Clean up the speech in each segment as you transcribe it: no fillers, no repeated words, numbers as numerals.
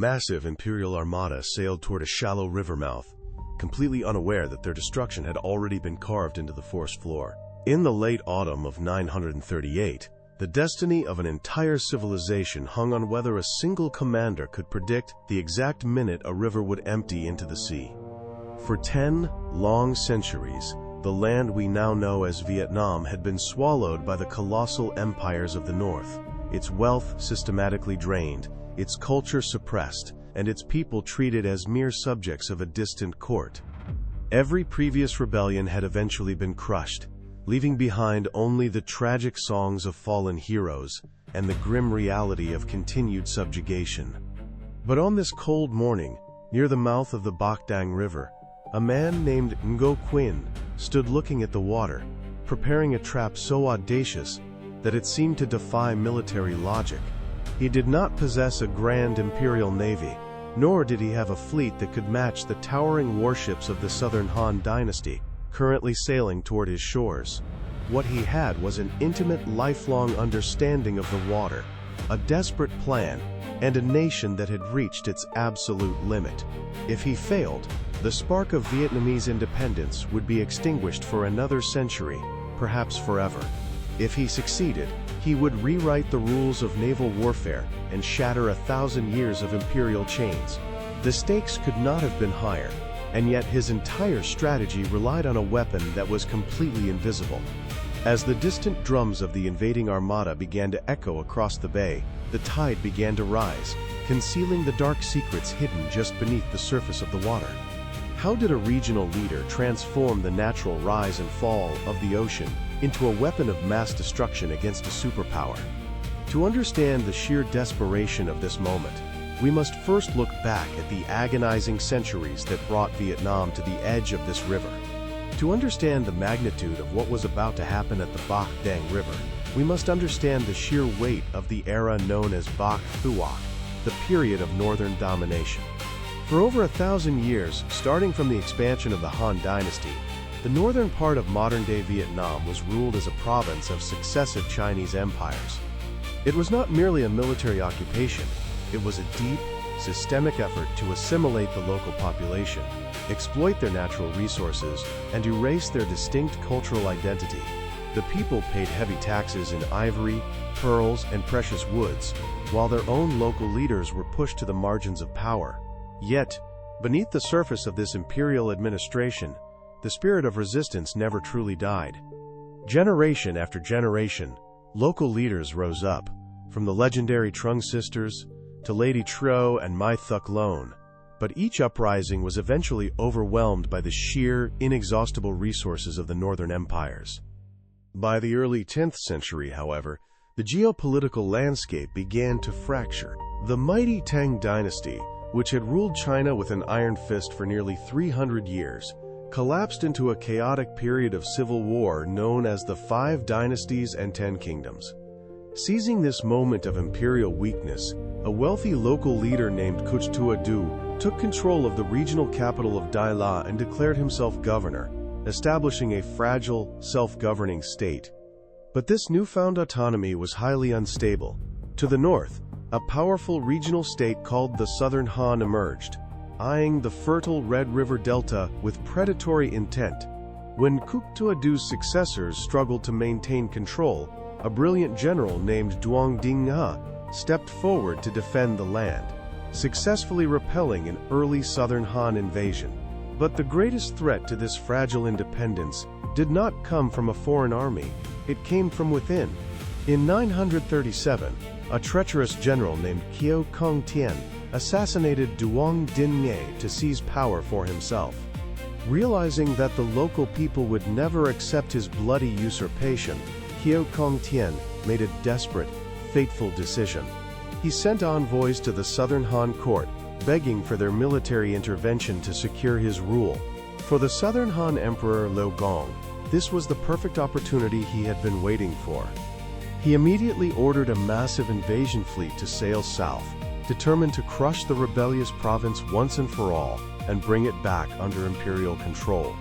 massive imperial armada sailed toward a shallow river mouth, completely unaware that their destruction had already been carved into the forest floor. In the late autumn of 938, the destiny of an entire civilization hung on whether a single commander could predict the exact minute a river would empty into the sea. For 10 long centuries, the land we now know as Vietnam had been swallowed by the colossal empires of the north, its wealth systematically drained, its culture suppressed, and its people treated as mere subjects of a distant court. Every previous rebellion had eventually been crushed, leaving behind only the tragic songs of fallen heroes and the grim reality of continued subjugation. But on this cold morning, near the mouth of the Bach Dang River, a man named Ngo Quyen stood looking at the water, preparing a trap so audacious that it seemed to defy military logic. He did not possess a grand imperial navy, nor did he have a fleet that could match the towering warships of the Southern Han Dynasty, currently sailing toward his shores. What he had was an intimate, lifelong understanding of the water, a desperate plan, and a nation that had reached its absolute limit. If he failed, the spark of Vietnamese independence would be extinguished for another century, perhaps forever. If he succeeded, he would rewrite the rules of naval warfare and shatter 1,000 years of imperial chains. The stakes could not have been higher, and yet his entire strategy relied on a weapon that was completely invisible. As the distant drums of the invading armada began to echo across the bay, the tide began to rise, concealing the dark secrets hidden just beneath the surface of the water. How did a regional leader transform the natural rise and fall of the ocean into a weapon of mass destruction against a superpower? To understand the sheer desperation of this moment, we must first look back at the agonizing centuries that brought Vietnam to the edge of this river. To understand the magnitude of what was about to happen at the Bach Dang River, we must understand the sheer weight of the era known as Bach Thuoc, the period of northern domination. For over 1,000 years, starting from the expansion of the Han Dynasty, the northern part of modern-day Vietnam was ruled as a province of successive Chinese empires. It was not merely a military occupation. It was a deep, systemic effort to assimilate the local population, exploit their natural resources, and erase their distinct cultural identity. The people paid heavy taxes in ivory, pearls, and precious woods, while their own local leaders were pushed to the margins of power. Yet, beneath the surface of this imperial administration, the spirit of resistance never truly died. Generation after generation, local leaders rose up, from the legendary Trung sisters to Lady Tro and Mai Thuc Loan, but each uprising was eventually overwhelmed by the sheer, inexhaustible resources of the northern empires. By the early 10th century, however, the geopolitical landscape began to fracture. The mighty Tang Dynasty, which had ruled China with an iron fist for nearly 300 years, collapsed into a chaotic period of civil war known as the 5 Dynasties and 10 Kingdoms. Seizing this moment of imperial weakness, a wealthy local leader named Cuch Tua Du took control of the regional capital of Dai La and declared himself governor, establishing a fragile, self-governing state. But this newfound autonomy was highly unstable. To the north, a powerful regional state called the Southern Han emerged, eyeing the fertile Red River Delta with predatory intent. When Cuch Tua Du's successors struggled to maintain control, a brilliant general named Duong Dinh Nga stepped forward to defend the land, successfully repelling an early Southern Han invasion. But the greatest threat to this fragile independence did not come from a foreign army, it came from within. In 937, a treacherous general named Ngo Quyen assassinated Duong Dinh Nga to seize power for himself. Realizing that the local people would never accept his bloody usurpation, Ngo Quyen made a desperate, fateful decision. He sent envoys to the Southern Han court, begging for their military intervention to secure his rule. For the Southern Han Emperor Lo Gong, this was the perfect opportunity he had been waiting for. He immediately ordered a massive invasion fleet to sail south, determined to crush the rebellious province once and for all and bring it back under imperial control.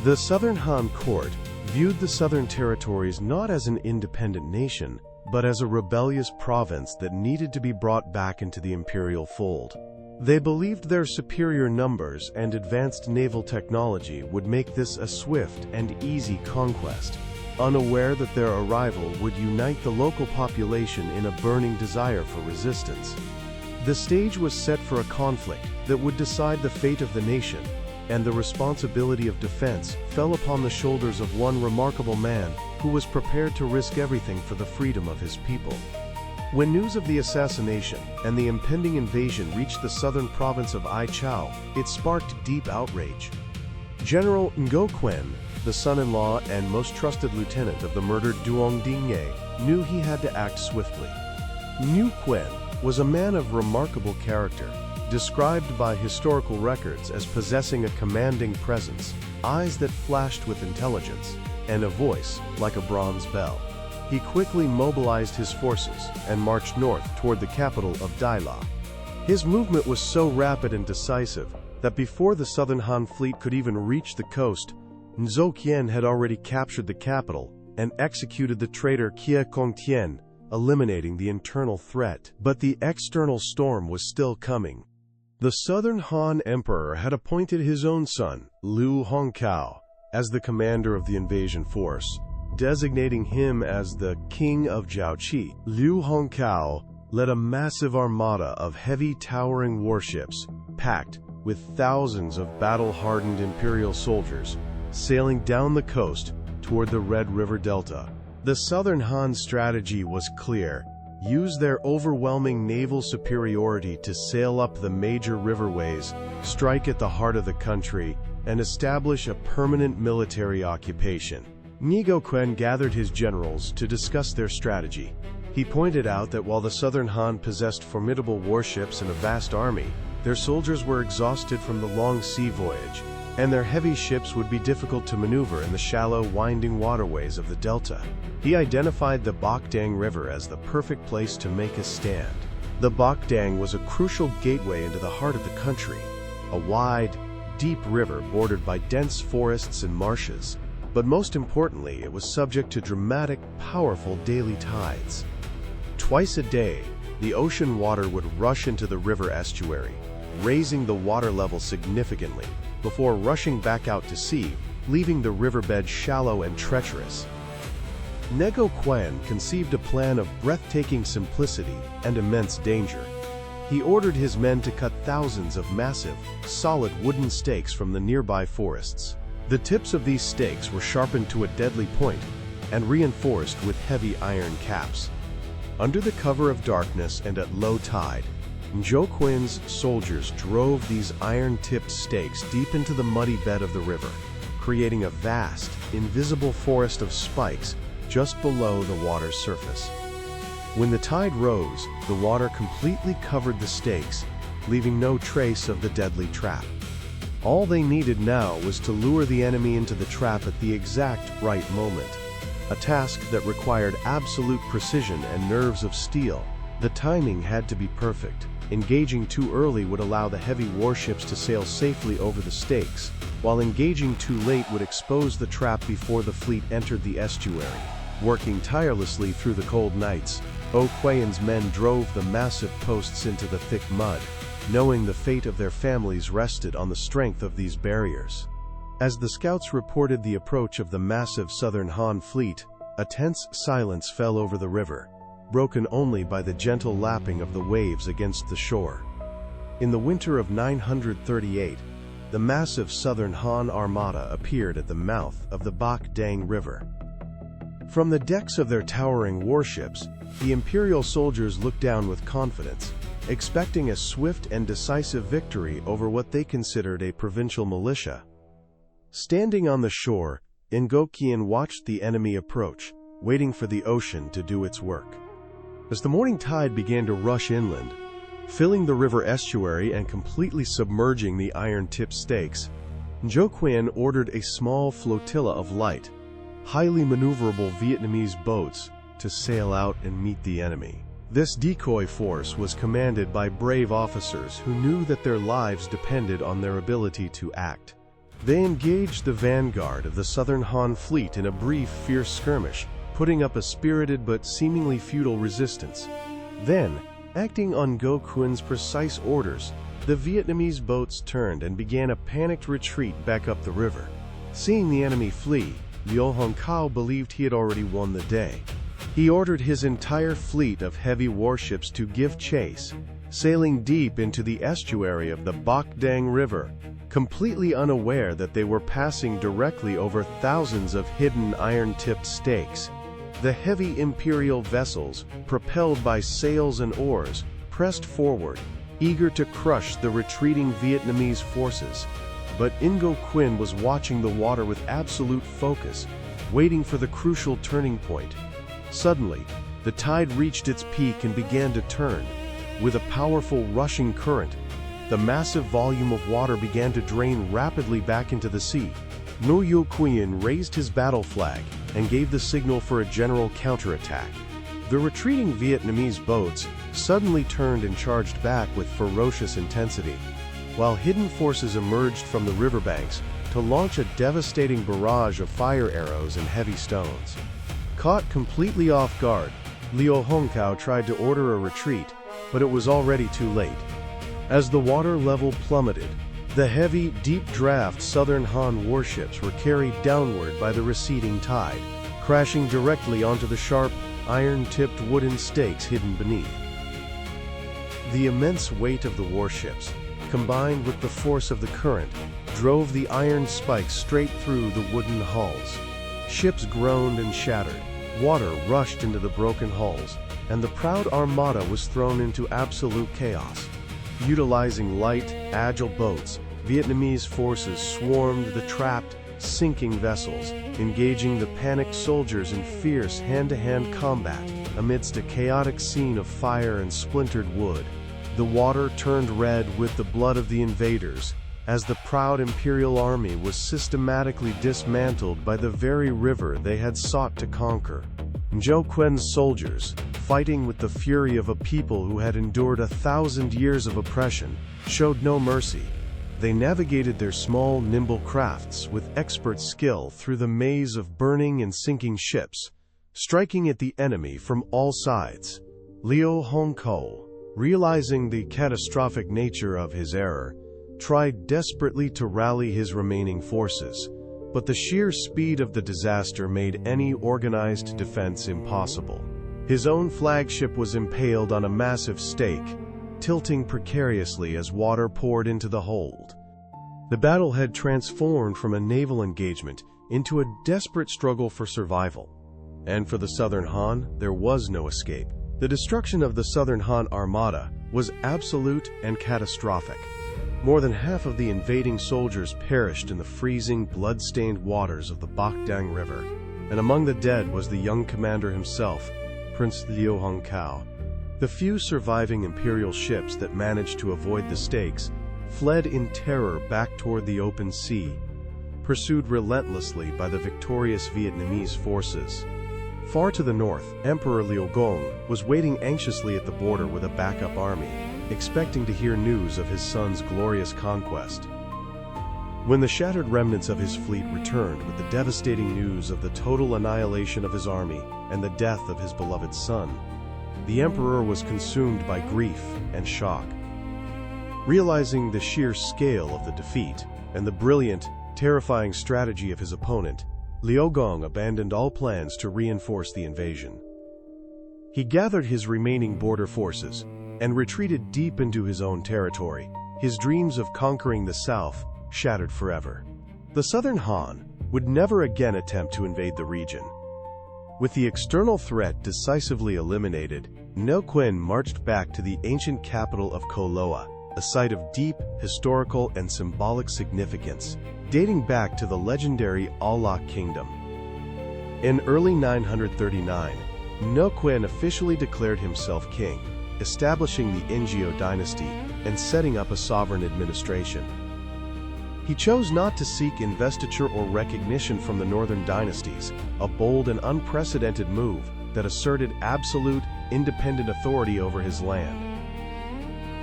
The Southern Han court viewed the southern territories not as an independent nation, but as a rebellious province that needed to be brought back into the imperial fold. They believed their superior numbers and advanced naval technology would make this a swift and easy conquest, unaware that their arrival would unite the local population in a burning desire for resistance. The stage was set for a conflict that would decide the fate of the nation, and the responsibility of defense fell upon the shoulders of one remarkable man who was prepared to risk everything for the freedom of his people. When news of the assassination and the impending invasion reached the southern province of Ai Chau, it sparked deep outrage. General Ngo Quyen, the son-in-law and most trusted lieutenant of the murdered Duong Dinh Nghe, knew he had to act swiftly. Ngo Quyen was a man of remarkable character, described by historical records as possessing a commanding presence, eyes that flashed with intelligence, and a voice like a bronze bell. He quickly mobilized his forces and marched north toward the capital of Dai La. His movement was so rapid and decisive that before the Southern Han fleet could even reach the coast, Ngo Quyen had already captured the capital and executed the traitor Ngo Quyen, eliminating the internal threat. But the external storm was still coming. The Southern Han Emperor had appointed his own son, Liu Hongkao, as the commander of the invasion force, designating him as the King of Jiaoqi. Liu Hongkao led a massive armada of heavy towering warships, packed with thousands of battle-hardened imperial soldiers, sailing down the coast toward the Red River Delta. The Southern Han strategy was clear: use their overwhelming naval superiority to sail up the major riverways, strike at the heart of the country, and establish a permanent military occupation. Ngo Quyen gathered his generals to discuss their strategy. He pointed out that while the Southern Han possessed formidable warships and a vast army, their soldiers were exhausted from the long sea voyage, and their heavy ships would be difficult to maneuver in the shallow, winding waterways of the delta. He identified the Bach Dang River as the perfect place to make a stand. The Bach Dang was a crucial gateway into the heart of the country, a wide, deep river bordered by dense forests and marshes. But most importantly, it was subject to dramatic, powerful daily tides. Twice a day, the ocean water would rush into the river estuary, raising the water level significantly, before rushing back out to sea, leaving the riverbed shallow and treacherous. Ngo Quyen conceived a plan of breathtaking simplicity and immense danger. He ordered his men to cut thousands of massive, solid wooden stakes from the nearby forests. The tips of these stakes were sharpened to a deadly point and reinforced with heavy iron caps. Under the cover of darkness and at low tide, Ngo Quyen's soldiers drove these iron-tipped stakes deep into the muddy bed of the river, creating a vast, invisible forest of spikes just below the water's surface. When the tide rose, the water completely covered the stakes, leaving no trace of the deadly trap. All they needed now was to lure the enemy into the trap at the exact right moment, a task that required absolute precision and nerves of steel. The timing had to be perfect. Engaging too early would allow the heavy warships to sail safely over the stakes, while engaging too late would expose the trap before the fleet entered the estuary. Working tirelessly through the cold nights, Ngo Quyen's men drove the massive posts into the thick mud, knowing the fate of their families rested on the strength of these barriers. As the scouts reported the approach of the massive Southern Han fleet, a tense silence fell over the river, broken only by the gentle lapping of the waves against the shore. In the winter of 938, the massive Southern Han Armada appeared at the mouth of the Bach Dang River. From the decks of their towering warships, the imperial soldiers looked down with confidence, expecting a swift and decisive victory over what they considered a provincial militia. Standing on the shore, Ngo Quyen watched the enemy approach, waiting for the ocean to do its work. As the morning tide began to rush inland, filling the river estuary and completely submerging the iron-tipped stakes, Ngo Quyen ordered a small flotilla of light, highly maneuverable Vietnamese boats to sail out and meet the enemy. This decoy force was commanded by brave officers who knew that their lives depended on their ability to act. They engaged the vanguard of the Southern Han fleet in a brief, fierce skirmish, putting up a spirited but seemingly futile resistance. Then, acting on Ngo Quyen's precise orders, The Vietnamese boats turned and began a panicked retreat back up the river. Seeing the enemy flee, Liu Hongkao believed he had already won the day. He ordered his entire fleet of heavy warships to give chase, sailing deep into the estuary of the Bach Dang River, completely unaware that they were passing directly over thousands of hidden iron-tipped stakes. The heavy imperial vessels, propelled by sails and oars, pressed forward, eager to crush the retreating Vietnamese forces. But Ngo Quyen was watching the water with absolute focus, waiting for the crucial turning point. Suddenly, the tide reached its peak and began to turn. With a powerful rushing current, the massive volume of water began to drain rapidly back into the sea. Ngo Quyen raised his battle flag and gave the signal for a general counterattack. The retreating Vietnamese boats suddenly turned and charged back with ferocious intensity, while hidden forces emerged from the riverbanks to launch a devastating barrage of fire arrows and heavy stones. Caught completely off guard, Liu Hongkao tried to order a retreat, but it was already too late. As the water level plummeted, the heavy, deep-draft Southern Han warships were carried downward by the receding tide, crashing directly onto the sharp, iron-tipped wooden stakes hidden beneath. The immense weight of the warships, combined with the force of the current, drove the iron spikes straight through the wooden hulls. Ships groaned and shattered, water rushed into the broken hulls, and the proud Armada was thrown into absolute chaos. Utilizing light, agile boats, Vietnamese forces swarmed the trapped, sinking vessels, engaging the panicked soldiers in fierce hand-to-hand combat amidst a chaotic scene of fire and splintered wood. The water turned red with the blood of the invaders, as the proud imperial army was systematically dismantled by the very river they had sought to conquer. Ngo Quyen's soldiers, fighting with the fury of a people who had endured 1,000 years of oppression, showed no mercy. They navigated their small, nimble crafts with expert skill through the maze of burning and sinking ships, striking at the enemy from all sides. Liu Hongkao, realizing the catastrophic nature of his error, tried desperately to rally his remaining forces, but the sheer speed of the disaster made any organized defense impossible. His own flagship was impaled on a massive stake, tilting precariously as water poured into the hold. The battle had transformed from a naval engagement into a desperate struggle for survival. And for the Southern Han, there was no escape. The destruction of the Southern Han Armada was absolute and catastrophic. More than half of the invading soldiers perished in the freezing, blood-stained waters of the Bach Dang River, and among the dead was the young commander himself, Prince Liu Hongkao. The few surviving imperial ships that managed to avoid the stakes fled in terror back toward the open sea, pursued relentlessly by the victorious Vietnamese forces. Far to the north, Emperor Liu Gong was waiting anxiously at the border with a backup army, expecting to hear news of his son's glorious conquest. When the shattered remnants of his fleet returned with the devastating news of the total annihilation of his army and the death of his beloved son, the emperor was consumed by grief and shock. Realizing the sheer scale of the defeat and the brilliant, terrifying strategy of his opponent, Liu Gong abandoned all plans to reinforce the invasion. He gathered his remaining border forces and retreated deep into his own territory, his dreams of conquering the south shattered forever. The Southern Han would never again attempt to invade the region. With the external threat decisively eliminated, Ngo Quyen marched back to the ancient capital of Koloa, a site of deep historical and symbolic significance, dating back to the legendary Alak Kingdom. In early 939, Ngo Quyen officially declared himself king, establishing the Ngo Dynasty and setting up a sovereign administration. He chose not to seek investiture or recognition from the northern dynasties, a bold and unprecedented move that asserted absolute, independent authority over his land.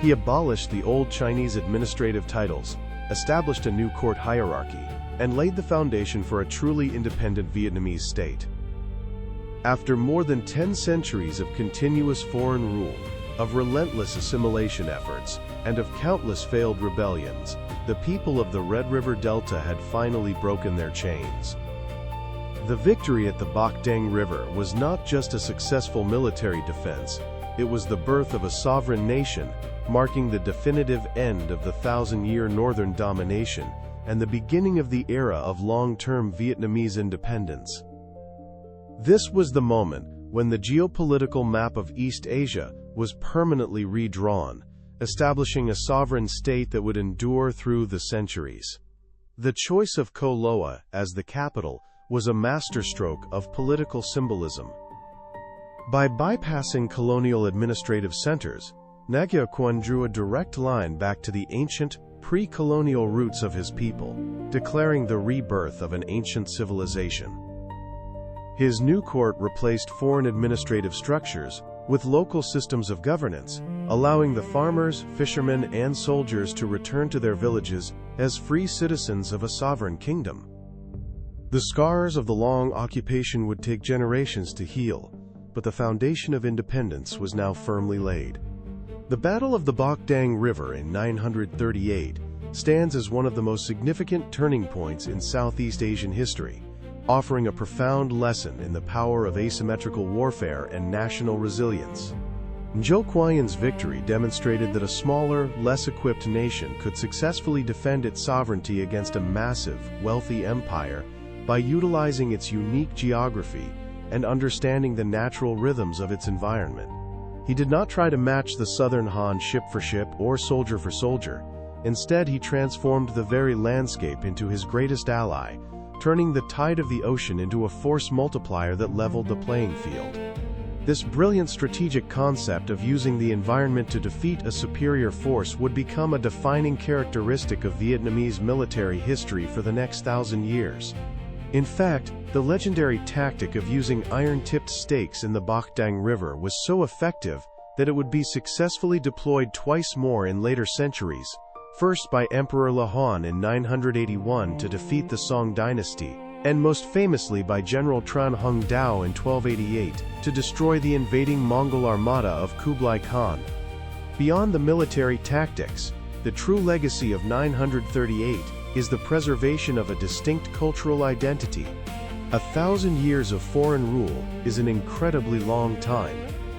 He abolished the old Chinese administrative titles, established a new court hierarchy, and laid the foundation for a truly independent Vietnamese state. After more than 10 centuries of continuous foreign rule, of relentless assimilation efforts, and of countless failed rebellions, the people of the Red River Delta had finally broken their chains. The victory at the Bach Dang River was not just a successful military defense, it was the birth of a sovereign nation, marking the definitive end of the thousand-year northern domination and the beginning of the era of long-term Vietnamese independence. This was the moment when the geopolitical map of East Asia was permanently redrawn, establishing a sovereign state that would endure through the centuries. The choice of Co Loa as the capital was a masterstroke of political symbolism. By bypassing colonial administrative centers, Ngo Quyen drew a direct line back to the ancient, pre-colonial roots of his people, declaring the rebirth of an ancient civilization. His new court replaced foreign administrative structures with local systems of governance, allowing the farmers, fishermen, and soldiers to return to their villages as free citizens of a sovereign kingdom. The scars of the long occupation would take generations to heal, but the foundation of independence was now firmly laid. The Battle of the Bach Dang River in 938 stands as one of the most significant turning points in Southeast Asian history, offering a profound lesson in the power of asymmetrical warfare and national resilience. Ngo Quyen's victory demonstrated that a smaller, less equipped nation could successfully defend its sovereignty against a massive, wealthy empire by utilizing its unique geography and understanding the natural rhythms of its environment. He did not try to match the Southern Han ship for ship or soldier for soldier. Instead, he transformed the very landscape into his greatest ally, turning the tide of the ocean into a force multiplier that leveled the playing field. This brilliant strategic concept of using the environment to defeat a superior force would become a defining characteristic of Vietnamese military history for the next 1,000 years. In fact, the legendary tactic of using iron-tipped stakes in the Bach Dang River was so effective that it would be successfully deployed twice more in later centuries, first by Emperor La Hon in 981 to defeat the Song Dynasty, and most famously by General Tran Hung Dao in 1288 to destroy the invading Mongol armada of Kublai Khan. Beyond the military tactics, the true legacy of 938 is the preservation of a distinct cultural identity. 1,000 years of foreign rule is an incredibly long time.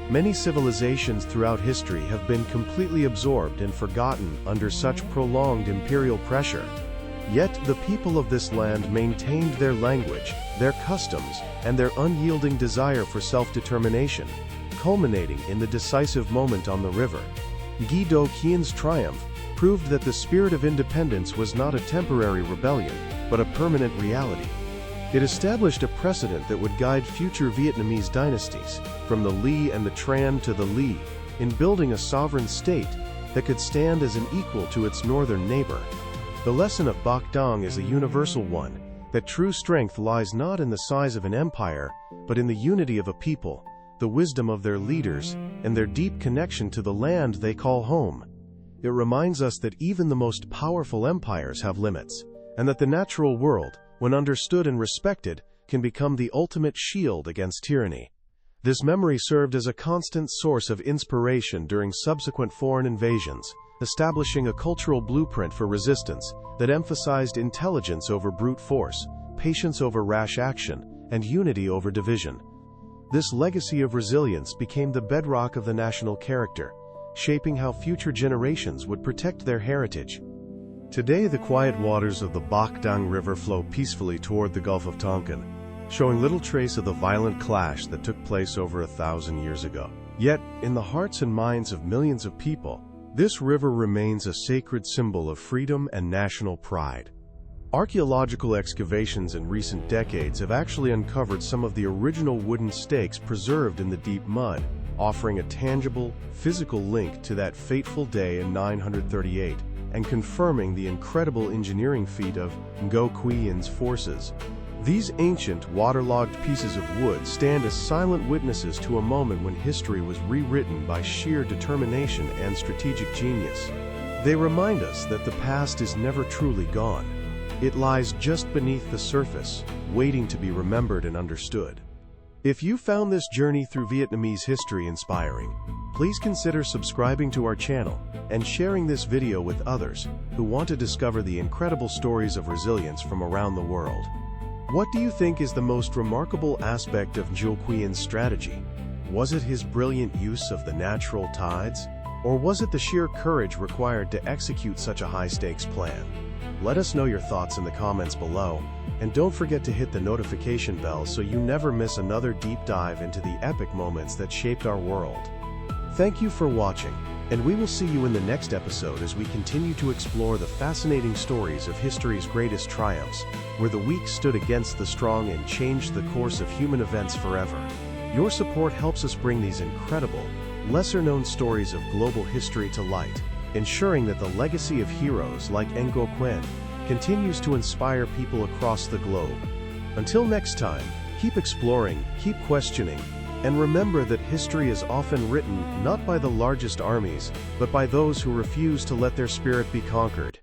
Many civilizations throughout history have been completely absorbed and forgotten under such prolonged imperial pressure. Yet the people of this land maintained their language, their customs, and their unyielding desire for self-determination, culminating in the decisive moment on the river. Ngo Quyen's triumph proved that the spirit of independence was not a temporary rebellion, but a permanent reality. It established a precedent that would guide future Vietnamese dynasties, from the Le and the Tran to the Le, in building a sovereign state that could stand as an equal to its northern neighbor. The lesson of Bach Dang is a universal one, that true strength lies not in the size of an empire, but in the unity of a people, the wisdom of their leaders, and their deep connection to the land they call home. It reminds us that even the most powerful empires have limits, and that the natural world, when understood and respected, can become the ultimate shield against tyranny. This memory served as a constant source of inspiration during subsequent foreign invasions, establishing a cultural blueprint for resistance that emphasized intelligence over brute force, patience over rash action, and unity over division. This legacy of resilience became the bedrock of the national character, shaping how future generations would protect their heritage. Today, the quiet waters of the Bach Dang River flow peacefully toward the Gulf of Tonkin, showing little trace of the violent clash that took place over 1,000 years ago. Yet, in the hearts and minds of millions of people, this river remains a sacred symbol of freedom and national pride. Archaeological excavations in recent decades have actually uncovered some of the original wooden stakes preserved in the deep mud, offering a tangible, physical link to that fateful day in 938, and confirming the incredible engineering feat of Ngo Quyen's forces. These ancient, waterlogged pieces of wood stand as silent witnesses to a moment when history was rewritten by sheer determination and strategic genius. They remind us that the past is never truly gone. It lies just beneath the surface, waiting to be remembered and understood. If you found this journey through Vietnamese history inspiring, Please consider subscribing to our channel and sharing this video with others who want to discover the incredible stories of resilience from around the world. What do you think is the most remarkable aspect of Ngo Quyen's strategy? Was it his brilliant use of the natural tides? Or was it the sheer courage required to execute such a high-stakes plan? Let us know your thoughts in the comments below, and don't forget to hit the notification bell so you never miss another deep dive into the epic moments that shaped our world. Thank you for watching, and we will see you in the next episode as we continue to explore the fascinating stories of history's greatest triumphs, where the weak stood against the strong and changed the course of human events forever. Your support helps us bring these incredible, lesser-known stories of global history to light, ensuring that the legacy of heroes like Ngo Quyen continues to inspire people across the globe. Until next time, keep exploring, keep questioning, and remember that history is often written not by the largest armies, but by those who refuse to let their spirit be conquered.